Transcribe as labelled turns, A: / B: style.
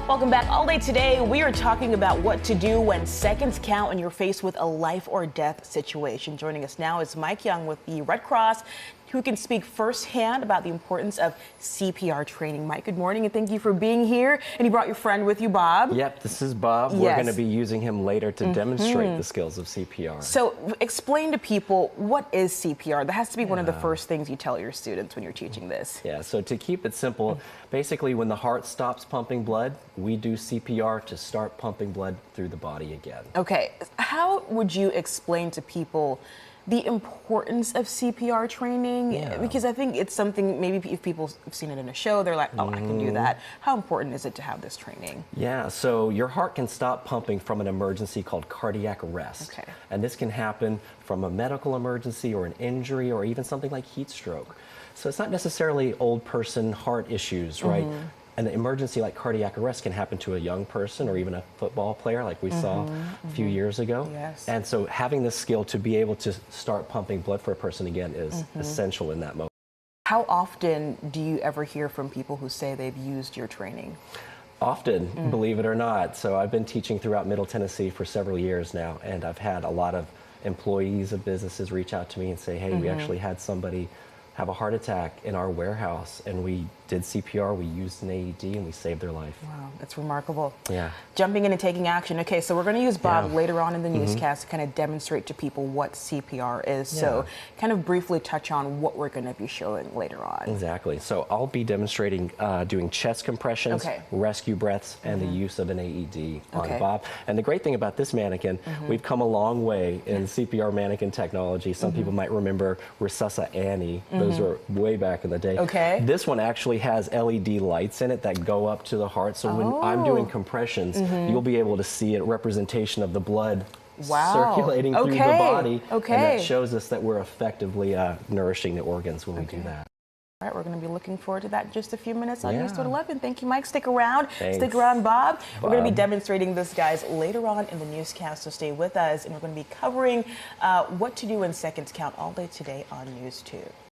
A: Welcome back. All day today, we are talking about what to do when seconds count and you're faced with a life or death situation. Joining us now is Mike Young with the Red Cross, who can speak firsthand about the importance of CPR training. Mike, good morning and thank you for being here. And you brought your friend with you, Bob.
B: Yep, this is Bob.
A: Yes.
B: We're going to be using him later to demonstrate the skills of CPR.
A: So explain to people, what is CPR? That has to be one of the first things you tell your students when you're teaching this.
B: Yeah, so to keep it simple, basically when the heart stops pumping blood, we do CPR to start pumping blood through the body again.
A: Okay, how would you explain to people the importance of CPR training?
B: Yeah.
A: Because I think it's something, maybe if people have seen it in a show, they're like, oh, I can do that. How important is it to have this training?
B: Yeah, so your heart can stop pumping from an emergency called cardiac arrest.
A: Okay.
B: And this can happen from a medical emergency or an injury or even something like heat stroke. So it's not necessarily old person heart issues, right? An emergency like cardiac arrest can happen to a young person or even a football player like we saw a few years ago.
A: Yes.
B: And so having this skill to be able to start pumping blood for a person again is essential in that moment.
A: How often do you ever hear from people who say they've used your training?
B: Often, believe it or not. So I've been teaching throughout Middle Tennessee for several years now, and I've had a lot of employees of businesses reach out to me and say, hey, we actually had somebody have a heart attack in our warehouse, and we did CPR, we used an AED, and we saved their life.
A: Wow, that's remarkable.
B: Yeah.
A: Jumping in and taking action. Okay, so we're going to use Bob later on in the newscast to kind of demonstrate to people what CPR is. So kind of briefly touch on what we're going to be showing later on.
B: Exactly. So I'll be demonstrating doing chest compressions, rescue breaths, and the use of an AED on Bob. And the great thing about this mannequin, we've come a long way in CPR mannequin technology. Some people might remember Resusci Annie. Those were way back in the day.
A: Okay.
B: This one actually has LED lights in it that go up to the heart. So when I'm doing compressions, you'll be able to see a representation of the blood circulating through the body. And that shows us that we're effectively nourishing the organs when we do that.
A: All right, we're going to be looking forward to that in just a few minutes on News 11. Thank you, Mike. Stick around.
B: Thanks.
A: Stick around, Bob. We're going to be demonstrating this, guys, later on in the newscast, so stay with us. And we're going to be covering what to do when seconds count all day today on News 2.